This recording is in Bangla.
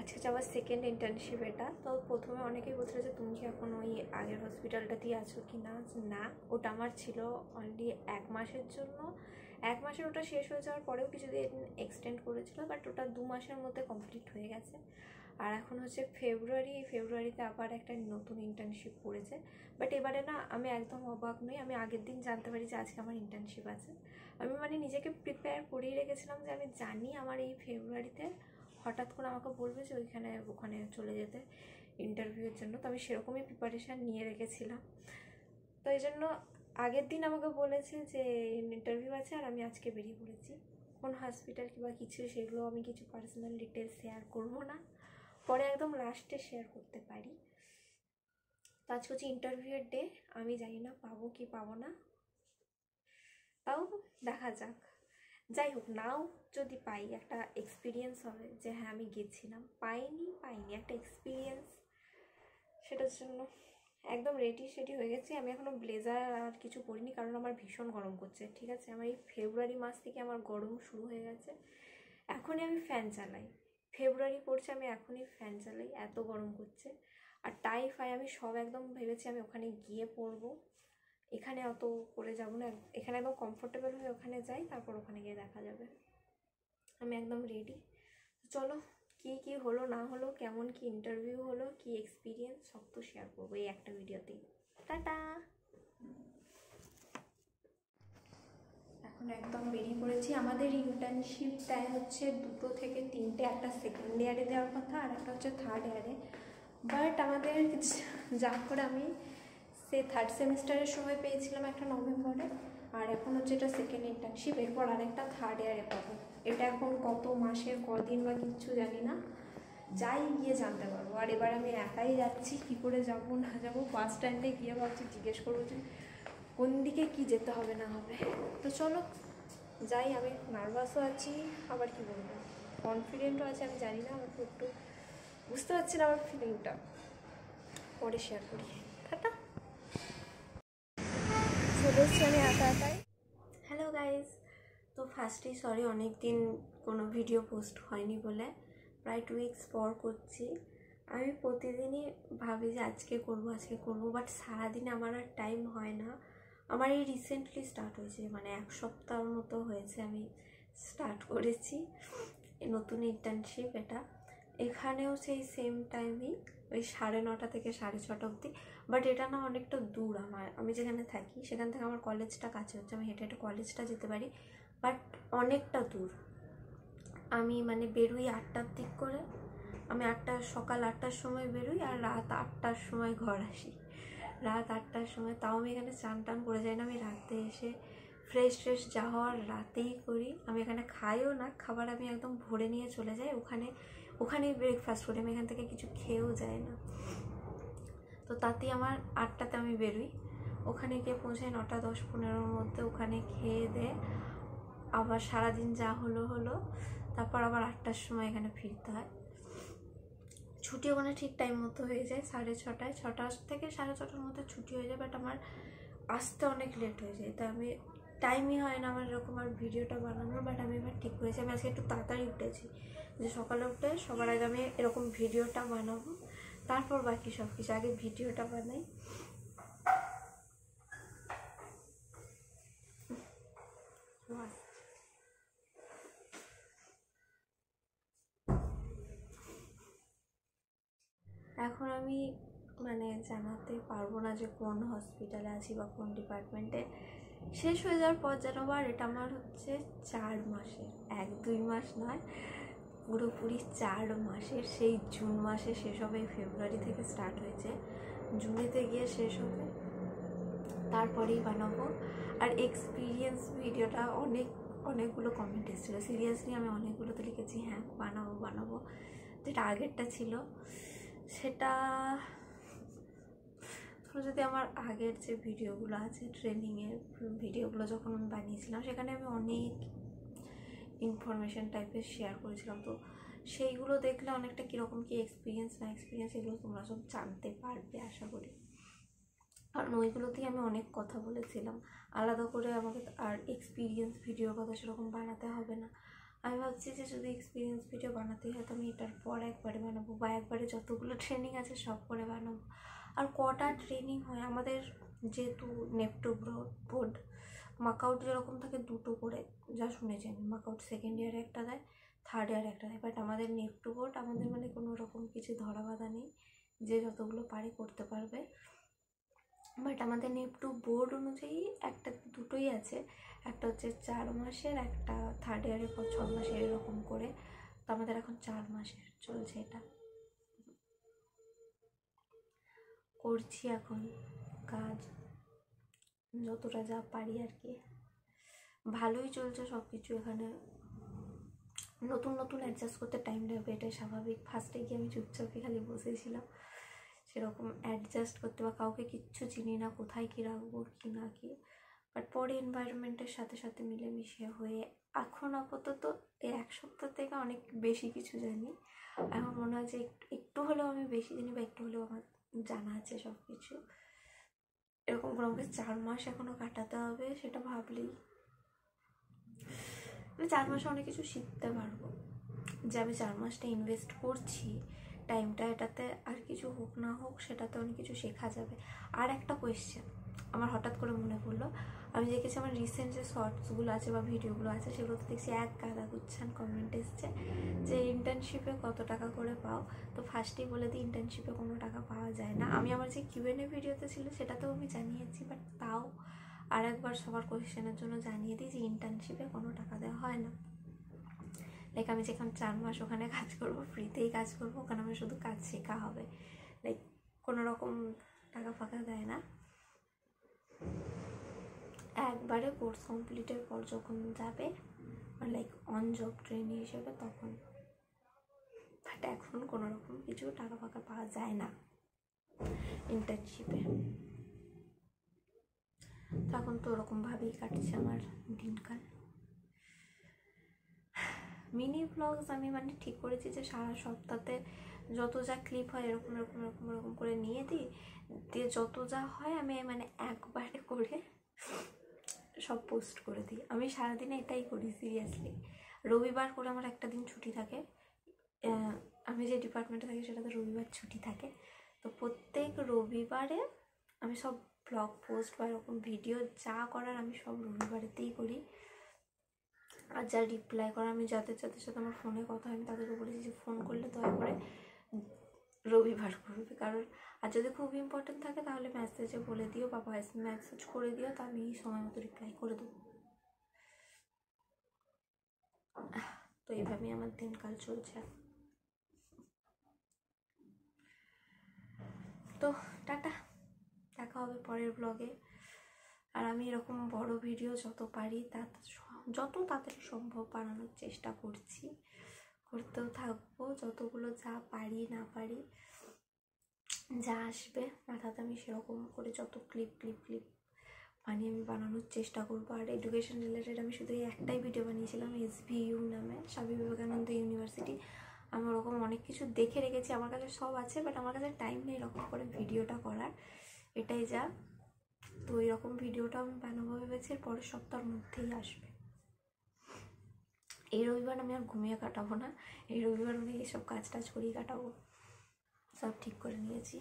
আজকে হচ্ছে আমার সেকেন্ড ইন্টার্নশিপ। এটা তো প্রথমে অনেকেই বলছিল যে তুমি কি এখন ওই আগের হসপিটালটাতেই আছো কি না। না, ওটা আমার ছিল অনলি 1 মাসের জন্য। 1 মাসের ওটা শেষ হয়ে যাওয়ার পরেও কিছুদিন এক্সটেন্ড করেছিল, বাট ওটা 2 মাসের মধ্যে কমপ্লিট হয়ে গেছে। আর এখন হচ্ছে ফেব্রুয়ারিতে আবার একটা নতুন ইন্টার্নশিপ পড়েছে। বাট এবারে না আমি একদম অবাক নই, আমি আগের দিন জানতে পারি যে আজকে আমার ইন্টার্নশিপ আছে। আমি মানে নিজেকে প্রিপেয়ার করেই রেখেছিলাম যে আমি জানি আমার এই ফেব্রুয়ারিতে হঠাৎ করে আমাকে বলবে যে ওখানে চলে যেতে ইন্টারভিউয়ের জন্য। তো আমি সেরকমই প্রিপারেশান নিয়ে রেখেছিলাম। তো এই জন্য আগের দিন আমাকে বলেছে যে ইন্টারভিউ আছে, আর আমি আজকে বেরিয়ে পড়েছি। কোন হসপিটাল কিংবা কিছু সেগুলো আমি কিছু পার্সোনাল ডিটেলস শেয়ার করবো না, পরে একদম লাস্টে শেয়ার করতে পারি। তো আজকে হচ্ছে ইন্টারভিউয়ের ডে। আমি জানি না পাবো কি পাবো না, তাও দেখা যাক। যাই হোক, নাও যদি পাই একটা এক্সপিরিয়েন্স হবে যে হ্যাঁ আমি গেছিলাম। পাইনি একটা এক্সপিরিয়েন্স, সেটার জন্য একদম রেডি হয়ে গেছি। আমি এখনও ব্লেজার আর কিছু পরিনি, কারণ আমার ভীষণ গরম করছে। ঠিক আছে, আমার এই ফেব্রুয়ারি মাস থেকে আমার গরম শুরু হয়ে গেছে। এখনই আমি ফ্যান চালাই, ফেব্রুয়ারি পড়ছে আমি এখনই ফ্যান চালাই, এত গরম করছে। আর টাই আমি সব একদম ভেবেছি আমি ওখানে গিয়ে পরবো, এখানে অত করে যাব না। এখানে একদম কমফোর্টেবল হয়ে ওখানে যাই, তারপর ওখানে গিয়ে দেখা যাবে। আমি একদম রেডি। চলো, কি হলো না হলো, কেমন কি ইন্টারভিউ হলো, কি এক্সপিরিয়েন্স, সব তো শেয়ার করবো এই একটা ভিডিওতেই। টাটা। এখন একদম বেরিয়ে পড়েছি। আমাদের ইন্টার্নশিপটায় হচ্ছে 2 থেকে 3টে, একটা সেকেন্ড ইয়ারে দেওয়ার কথা আর একটা হচ্ছে থার্ড ইয়ারে। বাট আমাদের যা করে আমি সে থার্ড সেমিস্টারের সময় পেয়েছিলাম একটা নভেম্বরে, আর এখন হচ্ছে এটা সেকেন্ড ইন্টার্নশিপ। এরপর আরেকটা থার্ড ইয়ারে পাবো। এটা এখন কত মাসের কদিন বা কিচ্ছু জানি না, যাই গিয়ে জানতে পারবো। আর এবার আমি একাই যাচ্ছি, কী করে যাবো না যাবো, বাস স্ট্যান্ডে গিয়ে ভাবছি জিজ্ঞেস করবো যে কোন দিকে কি যেতে হবে না হবে। তো চলো যাই। আমি নার্ভাসও আছি, আবার কি বলবো কনফিডেন্টও আছে, আমি জানি না, আমার একটু বুঝতে পারছি না আমার ফিলিংটা, পরে শেয়ার করি। টাটা। চলে এসছি আমি একাই। Hello guys. তো ফার্স্টেই সরি, অনেক দিন কোনো ভিডিও পোস্ট হয়নি বলে, প্রায় 2 উইকস পর করছি। আমি প্রতিদিনই ভাবি যে আজকে করবো, বাট সারাদিনে আমার আর টাইম হয় না। আমার এই রিসেন্টলি স্টার্ট হয়েছে, মানে 1 সপ্তাহ মতো হয়েছে আমি স্টার্ট করেছি নতুন ইন্টার্নশিপ এটা। এখানেও সেই সেম টাইমই, ওই 9:30 থেকে 6:30 অবধি। বাট এটা না অনেকটা দূর, আমি যেখানে থাকি সেখান থেকে আমার কলেজটা কাছে হচ্ছে, আমি হেঁটে হেঁটে কলেজটা যেতে পারি, বাট অনেকটা দূর। আমি মানে বেরোই 8টার দিক করে, আমি সকাল 8টার সময় বেরোই আর রাত 8টার সময় ঘর আসি। রাত 8টার সময়, তাও আমি এখানে স্নান টান করে যাই না, আমি রাতে এসে ফ্রেশ যা হওয়ার রাতেই করি। আমি এখানে খাইও না, খাবার আমি একদম ভরে নিয়ে চলে যাই, ওখানেই ব্রেকফাস্ট করি, আমি এখান থেকে কিছু খেয়েও যাই না। তো তাতেই আমার 8টাতে আমি বেরোই, ওখানে গিয়ে পৌঁছাই 9টা 10-15-র মধ্যে। ওখানে খেয়ে দিয়ে আবার সারাদিন যা হলো, তারপর আবার 8টার সময় এখানে ফিরতে হয়। ছুটি ওখানে ঠিক টাইম মতো হয়ে যায় 6:30, 6টা থেকে 6:30টার মধ্যে ছুটি হয়ে যায়। বাট আমার আসতে অনেক লেট হয়ে যায়, তাই আমি টাইমই হয় না আমার এরকম আর ভিডিওটা বানানোর। বাট আমি এবার ঠিক করেছি, আমি আজকে একটু তাড়াতাড়ি উঠেছি, যে সকালে উঠে সবার আগে আমি এরকম ভিডিওটা বানাবো, তারপর বাকি সব কিছু। আগে ভিডিওটা বানাই। এখন আমি মানে জানাতে পারবো না যে কোন হসপিটালে আছি বা কোন ডিপার্টমেন্টে। শেষ হয়ে যাওয়ার পর জানাবো। আর এটা আমার হচ্ছে 4 মাসের, 1-2 মাস নয়, পুরোপুরি 4 মাসের। সেই জুন মাসে শেষ হবে, ফেব্রুয়ারি থেকে স্টার্ট হয়েছে, জুনেতে গিয়ে শেষ হবে, তারপরেই বানাবো। আর এক্সপিরিয়েন্স ভিডিওটা অনেকগুলো কমেন্ট এসেছিলো, সিরিয়াসলি আমি অনেকগুলোতে লিখেছি হ্যাঁ বানাবো। যেটা আগেরটা ছিল সেটা যদি আমার আগের যে ভিডিওগুলো আছে ট্রেনিংয়ের ভিডিওগুলো যখন আমি বানিয়েছিলাম, সেখানে আমি অনেক ইনফরমেশন টাইপের শেয়ার করেছিলাম। তো সেইগুলো দেখলে অনেকটা কীরকম কী এক্সপিরিয়েন্স এগুলো তোমরা সব জানতে পারবে আশা করি। কারণ ওইগুলোতেই আমি অনেক কথা বলেছিলাম, আলাদা করে আমাকে আর এক্সপিরিয়েন্স ভিডিওর কথা সেরকম বানাতে হবে না। আমি ভাবছি যে যদি এক্সপিরিয়েন্স ভিডিও বানাতেই হয় তো আমি এটার পর একবারে বানাবো, বা একবারে যতগুলো ট্রেনিং আছে সব করে বানাবো। আর কটা ট্রেনিং হয় আমাদের, যেহেতু নেপটো বোর্ড, মার্কআউট যেরকম থাকে 2টো করে, যা শুনেছেন মার্কআউট সেকেন্ড ইয়ারে একটা দেয়, থার্ড ইয়ারে একটা দেয়, বাট আমাদের নেপটো বোর্ড আমাদের মানে কোনো রকম কিছু ধরা বাঁধা নেই, যে যতগুলো পারে করতে পারবে। বাট আমাদের নেপটো বোর্ড অনুযায়ী একটা 2টোই আছে, একটা হচ্ছে 4 মাসের, একটা থার্ড ইয়ারের পর 6 মাসের, এরকম করে। তো আমাদের এখন 4 মাসের চলছে, এটা করছি এখন কাজ, যতটা যা পারি আর কি। ভালোই চলছে সব কিছু। এখানে নতুন নতুন অ্যাডজাস্ট করতে টাইম লাগবে, এটাই স্বাভাবিক। ফার্স্টে গিয়ে আমি চুপচাপই খালি বসেছিলাম, সেরকম অ্যাডজাস্ট করতে, বা কাউকে কিচ্ছু চিনি না, কোথায় কী রাখবো কী না কী। বাট পরে এনভায়রনমেন্টের সাথে সাথে মিলেমিশে হয়ে এখন আপাতত এই 1 সপ্তাহ থেকে অনেক বেশি কিছু জানি। এখন মনে হয় যে একটু হলেও আমি বেশি জানি, বা একটু হলেও আমার জানা আছে সব কিছু। এরকম করে আমাকে 4 মাস এখনও কাটাতে হবে, সেটা ভাবলেই আমি 4 মাসে অনেক কিছু শিখতে পারবো। যে আমি 4 মাসটা ইনভেস্ট করছি টাইমটা, এটাতে আর কিছু হোক না হোক সেটাতে অনেক কিছু শেখা যাবে। আর একটা কোয়েশ্চেন আমার হঠাৎ করে মনে পড়লো, আমি দেখেছি আমার রিসেন্ট যে শর্টসগুলো আছে বা ভিডিওগুলো আছে সেগুলোতে দেখছি এক গাদা গুচ্ছান কমেন্ট এসছে যে ইন্টার্নশিপে কত টাকা করে পাও। তো ফার্স্টেই বলে দিই, ইন্টার্নশিপে কোনো টাকা পাওয়া যায় না। আমি আমার যে Q&A ভিডিওতে ছিল সেটাতেও আমি জানিয়েছি, বাট তাও আর একবার সবার কোয়েশ্চেনের জন্য জানিয়ে দিই যে ইন্টার্নশিপে কোনো টাকা দেওয়া হয় না। লাইক আমি যেখানে 4 মাস ওখানে কাজ করবো, ফ্রিতেই কাজ করবো, ওখানে আমার শুধু কাজ শেখা হবে, লাইক কোনো রকম টাকা ফাঁকা দেয় না। একবারে কোর্স কমপ্লিটের পর যখন যাবে লাইক অন জব ট্রেনি হিসেবে তখন, বাট এখন কোনো রকম কিছু টাকা ফাঁকা পাওয়া যায় না ইন্টার্নশিপে। তখন তো ওরকমভাবেই কাটছে আমার দিনকাল। মিনি ব্লগস আমি মানে ঠিক করেছি যে সারা সপ্তাহে যত যা ক্লিপ হয় এরকম এরকম এরকম এরকম করে নিয়ে দিই, দিয়ে যত যা হয় আমি মানে একবারে করে সব পোস্ট করে দিই। আমি সারাদিনে এটাই করি সিরিয়াসলি। রবিবার করে আমার একটা দিন ছুটি থাকে, আমি যে ডিপার্টমেন্টে থাকি সেটাতে রবিবার ছুটি থাকে। তো প্রত্যেক রবিবারে আমি সব ব্লগ পোস্ট বা এরকম ভিডিও যা করার আমি সব রবিবারেতেই করি। আর যা রিপ্লাই করা, আমি যাদের যাদের সাথে আমার ফোনে কথা হয় আমি তাদেরকে বলেছি যে ফোন করলে দয়া করে রবিবার করবে, কারণ আর যদি খুব ইম্পর্টেন্ট থাকে তাহলে মেসেজে বলে দিও বা ভয়েস মেসেজ করে দিও, তো আমি সময় মতো রিপ্লাই করে দেবো। তো এইভাবেই আমার দিনকাল চলছে। তো টাটা, দেখা হবে পরের ব্লগে। আর আমি এরকম বড় ভিডিও যত পারি যত তাড়াতাড়ি সম্ভব বানানোর চেষ্টা করছি, করতেও থাকবো। যতগুলো যা পারি না পারি, যা আসবে মাথাতে আমি সেরকম করে যত ক্লিপ বানিয়ে আমি বানানোর চেষ্টা করবো। আর এডুকেশন রিলেটেড আমি শুধু একটাই ভিডিও বানিয়েছিলাম, SVU নামে, স্বামী বিবেকানন্দ ইউনিভার্সিটি। আমি ওরকম অনেক কিছু দেখে রেখেছি, আমার কাছে সব আছে, বাট আমার কাছে টাইম নেই এরকম করে ভিডিওটা করার, এটাই যা। তো এরকম ভিডিওটা আমি বানাবো ভেবেছি, পরের সপ্তাহের মধ্যেই আসবে। এই রবিবার আমি আর ঘুমিয়ে কাটাবো না, এই রবিবার আমি এইসব কাজ টাজ করেই কাটাবো, সব ঠিক করে নিয়েছি।